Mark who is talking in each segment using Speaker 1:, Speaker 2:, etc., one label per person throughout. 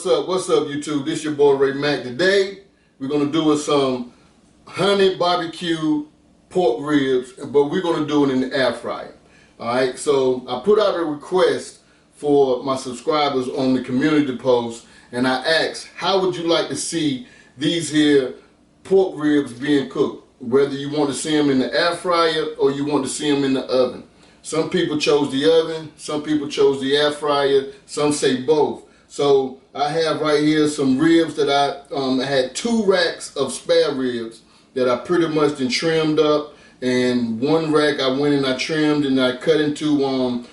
Speaker 1: What's up, YouTube? This your boy Ray Mac. Today we're gonna do some honey barbecue pork ribs, but we're gonna do it in the air fryer. All right. So I put out a request for my subscribers on the community post, and I asked, how would you like to see these here pork ribs being cooked? Whether you want to see them in the air fryer or you want to see them in the oven. Some people chose the oven, some people chose the air fryer, some say both. So I have right here some ribs that I had 2 racks of spare ribs that I pretty much then trimmed up, and 1 rack I went and I trimmed and I cut into 1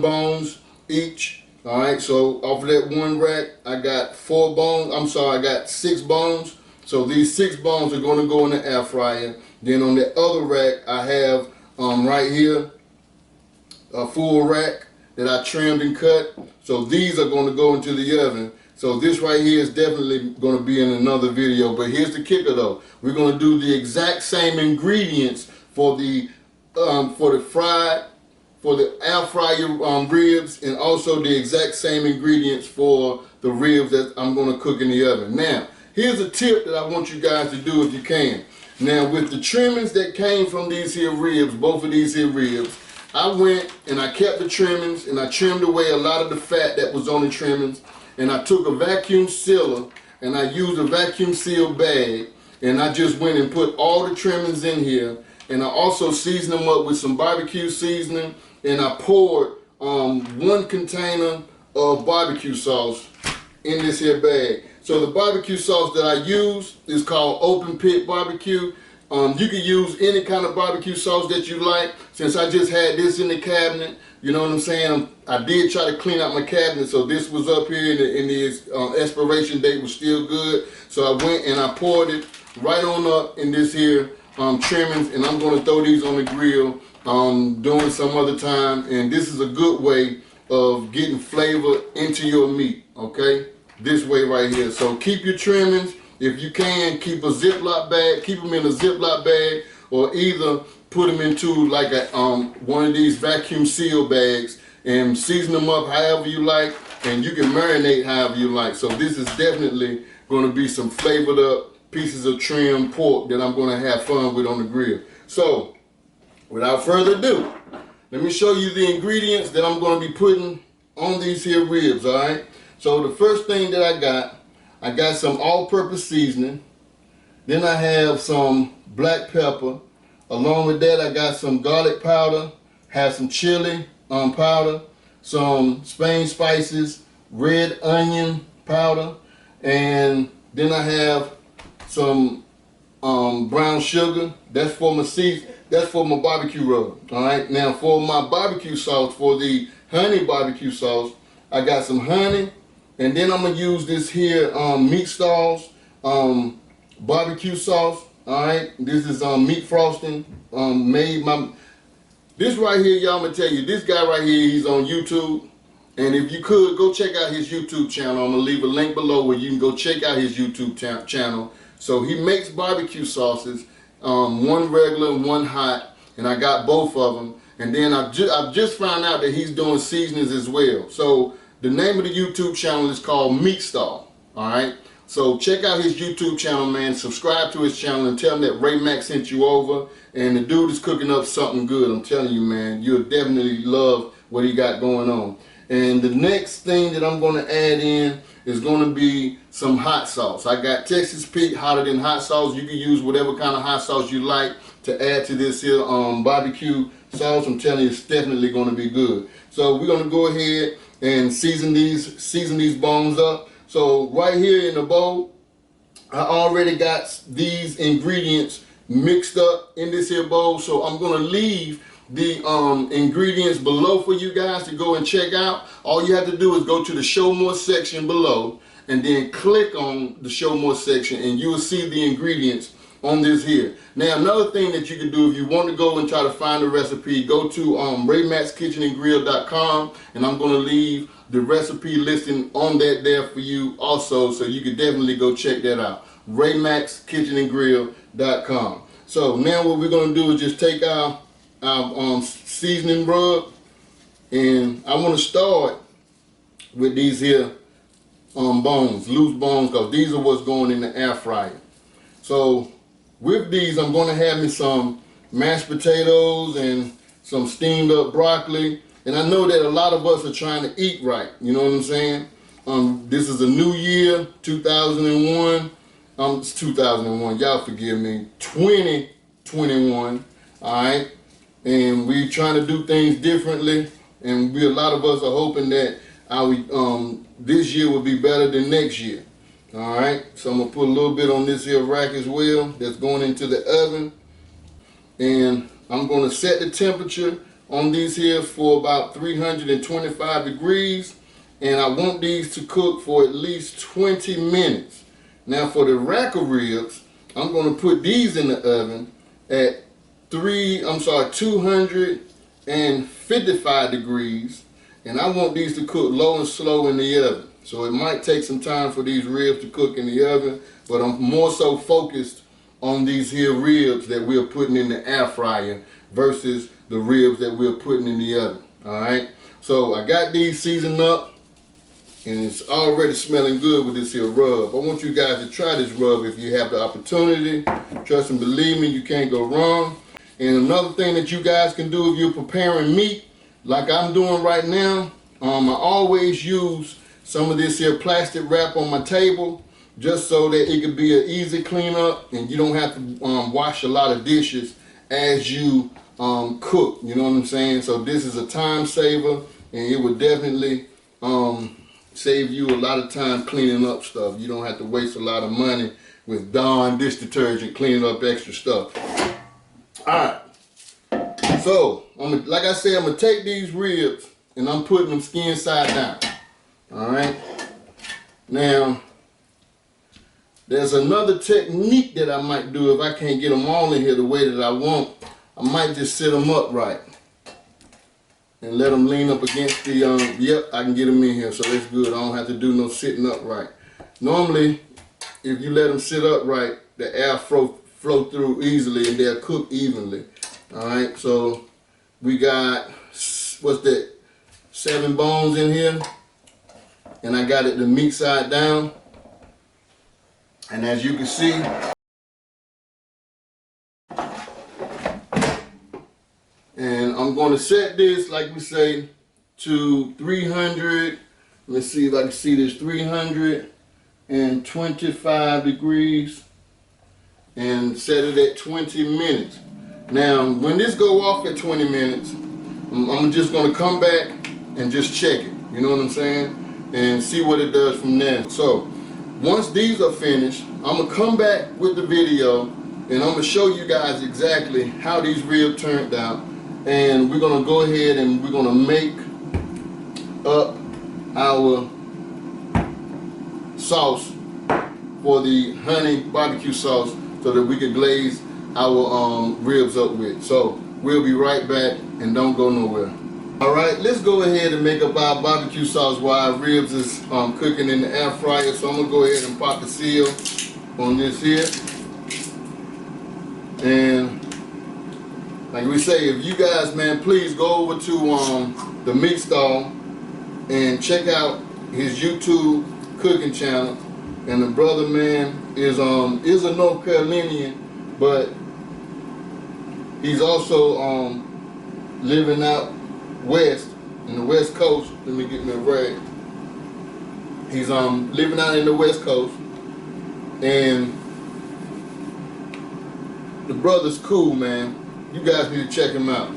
Speaker 1: bones each. All right, so off of that 1 rack I got 4 bones. I'm sorry, I got 6 bones. So these 6 bones are going to go in the air fryer. Then on the other rack I have right here a full rack that I trimmed and cut. So these are going to go into the oven. So this right here is definitely going to be in another video. But here's the kicker though. We're going to do the exact same ingredients for the air fryer ribs, and also the exact same ingredients for the ribs that I'm going to cook in the oven. Now, here's a tip that I want you guys to do if you can. Now, with the trimmings that came from these here ribs, both of these here ribs, I went and I kept the trimmings and I trimmed away a lot of the fat that was on the trimmings, and I took a vacuum sealer and I used a vacuum seal bag, and I just went and put all the trimmings in here, and I also seasoned them up with some barbecue seasoning, and I poured 1 container of barbecue sauce in this here bag. So the barbecue sauce that I use is called Open Pit Barbecue. You can use any kind of barbecue sauce that you like. Since I just had this in the cabinet, you know what I'm saying, I did try to clean out my cabinet, so this was up here and the expiration date was still good. So I went and I poured it right on up in this here trimmings, and I'm going to throw these on the grill during some other time. And this is a good way of getting flavor into your meat, okay? This way right here. So keep your trimmings. If you can, keep a Ziploc bag, keep them in a Ziploc bag, or either put them into like a one of these vacuum seal bags and season them up however you like, and you can marinate however you like. So this is definitely going to be some flavored up pieces of trim pork that I'm going to have fun with on the grill. So without further ado, let me show you the ingredients that I'm going to be putting on these here ribs, all right? So the first thing that I got some all-purpose seasoning. Then I have some black pepper. Along with that, I got some garlic powder, have some chili powder, some Spain spices, red onion powder, and then I have some brown sugar. That's for my that's for my barbecue rub. All right. Now for my barbecue sauce, for the honey barbecue sauce, I got some honey. And then I'm going to use this here Meat Stalls barbecue sauce. All right, this is meat frosting this right here, y'all, I'm going to tell you, this guy right here, he's on YouTube. And if you could, go check out his YouTube channel. I'm going to leave a link below where you can go check out his YouTube channel. So he makes barbecue sauces, 1 regular and 1 hot. And I got both of them. And then I've just found out that he's doing seasonings as well. So the name of the YouTube channel is called Meat Stall, all right? So check out his YouTube channel, man. Subscribe to his channel and tell him that Ray Mac sent you over. And the dude is cooking up something good. I'm telling you, man, you'll definitely love what he got going on. And the next thing that I'm going to add in is going to be some hot sauce. I got Texas Pete hotter than hot sauce. You can use whatever kind of hot sauce you like to add to this here barbecue sauce. I'm telling you, it's definitely going to be good. So we're going to go ahead and season these bones up. So right here in the bowl, I already got these ingredients mixed up in this here bowl. So I'm going to leave the ingredients below for you guys to go and check out. All you have to do is go to the show more section below and then click on the show more section, and you will see the ingredients on this here. Now, another thing that you can do if you want to go and try to find a recipe, go to RayMacsKitchenandGrill.com, and I'm going to leave the recipe listing on that there for you also, so you can definitely go check that out. RayMacsKitchenandGrill.com. So now what we're going to do is just take our seasoning rub, and I want to start with these here bones, loose bones, because these are what's going in the air fryer. So with these, I'm going to have me some mashed potatoes and some steamed up broccoli. And I know that a lot of us are trying to eat right. You know what I'm saying? This is a new year, 2001. It's 2001. Y'all forgive me. 2021. All right. And we're trying to do things differently. And a lot of us are hoping that our this year will be better than next year. All right. So I'm gonna put a little bit on this here rack as well. That's going into the oven. And I'm going to set the temperature on these here for about 325 degrees. And I want these to cook for at least 20 minutes. Now for the rack of ribs, I'm going to put these in the oven at 255 degrees. And I want these to cook low and slow in the oven. So it might take some time for these ribs to cook in the oven, but I'm more so focused on these here ribs that we're putting in the air fryer versus the ribs that we're putting in the oven. All right. So I got these seasoned up, and it's already smelling good with this here rub. I want you guys to try this rub if you have the opportunity. Trust and believe me, you can't go wrong. And another thing that you guys can do if you're preparing meat, like I'm doing right now, I always use some of this here plastic wrap on my table, just so that it could be an easy cleanup and you don't have to wash a lot of dishes as you cook. You know what I'm saying? So this is a time saver, and it would definitely save you a lot of time cleaning up stuff. You don't have to waste a lot of money with Dawn dish detergent cleaning up extra stuff. All right. So like I said, I'm gonna take these ribs and I'm putting them skin side down. All right. Now, there's another technique that I might do if I can't get them all in here the way that I want. I might just sit them upright and let them lean up against the, yep, I can get them in here, so that's good. I don't have to do no sitting upright. Normally, if you let them sit upright, the air flow through easily and they'll cook evenly. All right, so we got, what's that, 7 bones in here. And I got it the meat side down. And as you can see, and I'm going to set this, like we say, to 300, let's see if I can see this, 325 degrees, and set it at 20 minutes. Now, when this go off at 20 minutes, I'm just going to come back and just check it, you know what I'm saying, and see what it does from there. So once these are finished, I'm gonna come back with the video and I'm gonna show you guys exactly how these ribs turned out, and we're gonna go ahead and we're gonna make up our sauce for the honey barbecue sauce so that we can glaze our ribs up with. So we'll be right back, and don't go nowhere. All right, let's go ahead and make up our barbecue sauce while our ribs is cooking in the air fryer. So I'm gonna go ahead and pop the seal on this here. And like we say, if you guys, man, please go over to the meat stall and check out his YouTube cooking channel. And the brother, man, is a North Carolinian, but he's also living out west in the West Coast. Let me get me a rag. He's living out in the West Coast, and the brother's cool, man. You guys need to check him out.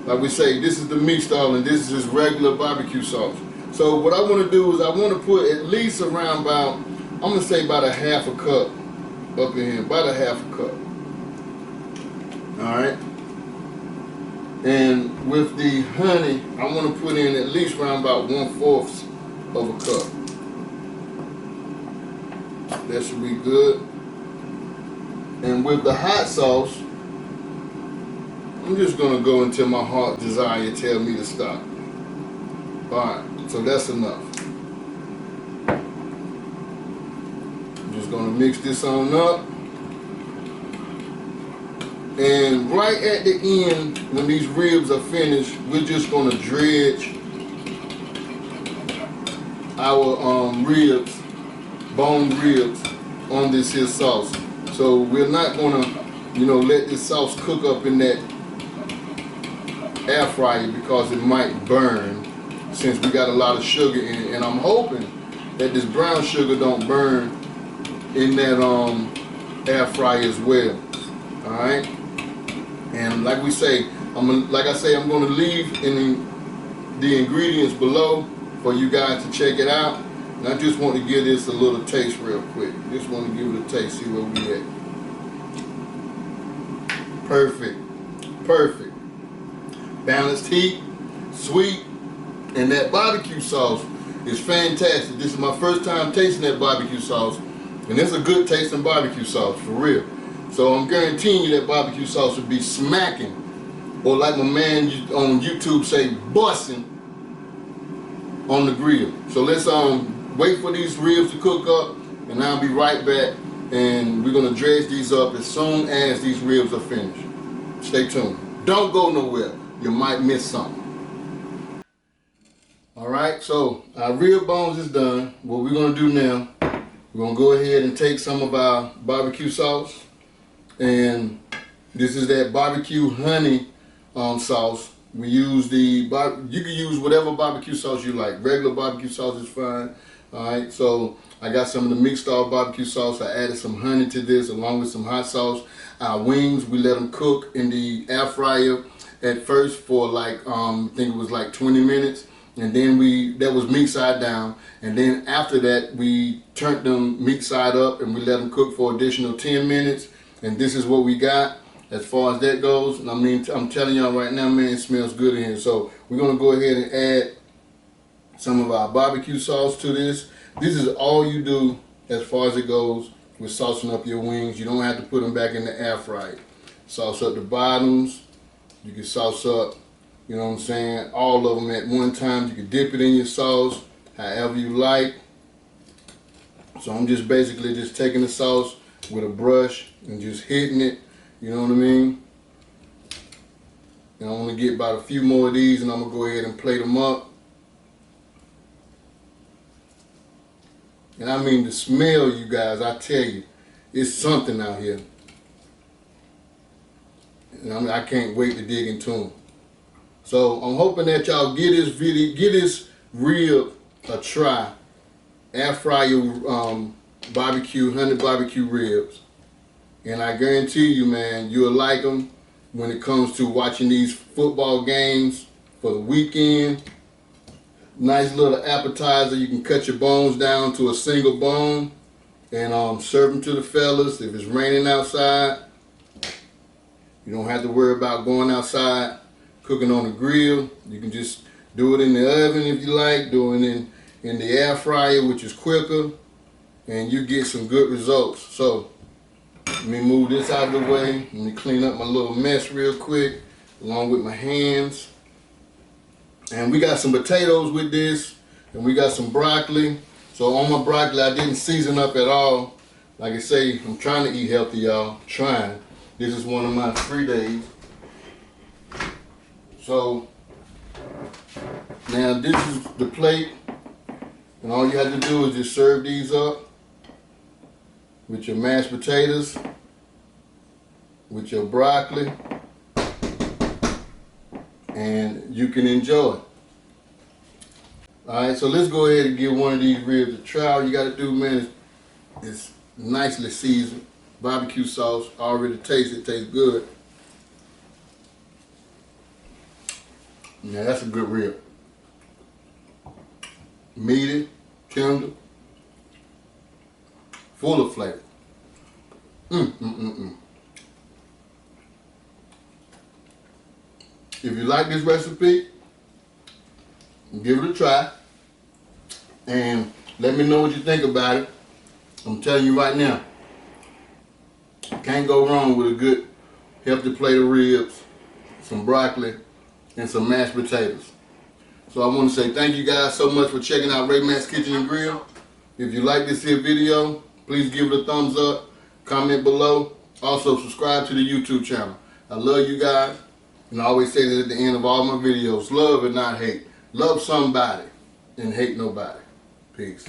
Speaker 1: Like we say, this is the meat stall and this is his regular barbecue sauce. So what I want to do is I want to put at least around about, I'm gonna say about a half a cup up in here, about a half a cup. All right. And with the honey, I want to put in at least around about 1/4 of a cup. That should be good. And with the hot sauce, I'm just going to go until my heart desire tell me to stop. Alright, so that's enough. I'm just going to mix this on up. And right at the end, when these ribs are finished, we're just going to dredge our ribs boned ribs on this here sauce. So we're not gonna, let this sauce cook up in that air fryer because it might burn since we got a lot of sugar in it. And I'm hoping that this brown sugar don't burn in that air fryer as well. All right. And like we say, I'm gonna leave the ingredients below for you guys to check it out. And I just want to give this a little taste real quick. Just want to give it a taste, see where we at. Perfect. Perfect. Balanced heat, sweet, and that barbecue sauce is fantastic. This is my first time tasting that barbecue sauce, and it's a good tasting barbecue sauce, for real. So I'm guaranteeing you that barbecue sauce will be smacking, or like my man on YouTube say, busting on the grill. So let's wait for these ribs to cook up, and I'll be right back, and we're gonna dredge these up as soon as these ribs are finished. Stay tuned. Don't go nowhere. You might miss something. All right, so our rib bones is done. What we're gonna do now, we're gonna go ahead and take some of our barbecue sauce, and this is that barbecue honey sauce. We use you can use whatever barbecue sauce you like. Regular barbecue sauce is fine. All right, so I got some of the mixed off barbecue sauce. I added some honey to this along with some hot sauce. Our wings, we let them cook in the air fryer at first for like, I think it was like 20 minutes. And then that was meat side down. And then after that, we turned them meat side up and we let them cook for additional 10 minutes. And this is what we got as far as that goes. And I mean, I'm telling y'all right now, man, it smells good in here. So we're gonna go ahead and add some of our barbecue sauce to this. This is all you do as far as it goes with saucing up your wings. You don't have to put them back in the air fryer. Sauce up the bottoms. You can sauce up, you know what I'm saying, all of them at one time. You can dip it in your sauce however you like. So I'm just basically just taking the sauce with a brush and just hitting it, you know what I mean? And I'm gonna get about a few more of these and I'm gonna go ahead and plate them up. And I mean the smell, you guys, I tell you, it's something out here. And I can't wait to dig into them. So I'm hoping that y'all give this rib a try. Air fryer barbecue, honey barbecue ribs. And I guarantee you, man, you'll like them when it comes to watching these football games for the weekend. Nice little appetizer. You can cut your bones down to a single bone and serve them to the fellas. If it's raining outside, you don't have to worry about going outside, cooking on the grill. You can just do it in the oven if you like, do it in the air fryer, which is quicker, and you get some good results. So let me move this out of the way. Let me clean up my little mess real quick, along with my hands. And we got some potatoes with this, and we got some broccoli. So on my broccoli, I didn't season up at all. Like I say, I'm trying to eat healthy, y'all. Trying. This is one of my free days. So now this is the plate, and all you have to do is just serve these up with your mashed potatoes, with your broccoli, and you can enjoy it. Alright, so let's go ahead and give one of these ribs a try. All you gotta do, man, is nicely seasoned. Barbecue sauce, already tasted, tastes good. Yeah, that's a good rib. Meaty, tender, full of flavor. If you like this recipe, give it a try and let me know what you think about it. I'm telling you right now, can't go wrong with a good healthy plate of ribs, some broccoli, and some mashed potatoes. So I want to say thank you guys so much for checking out Ray Matt's Kitchen and Grill. If you like this here video, please give it a thumbs up, comment below. Also subscribe to the YouTube channel. I love you guys, and I always say this at the end of all my videos, love and not hate. Love somebody and hate nobody. Peace.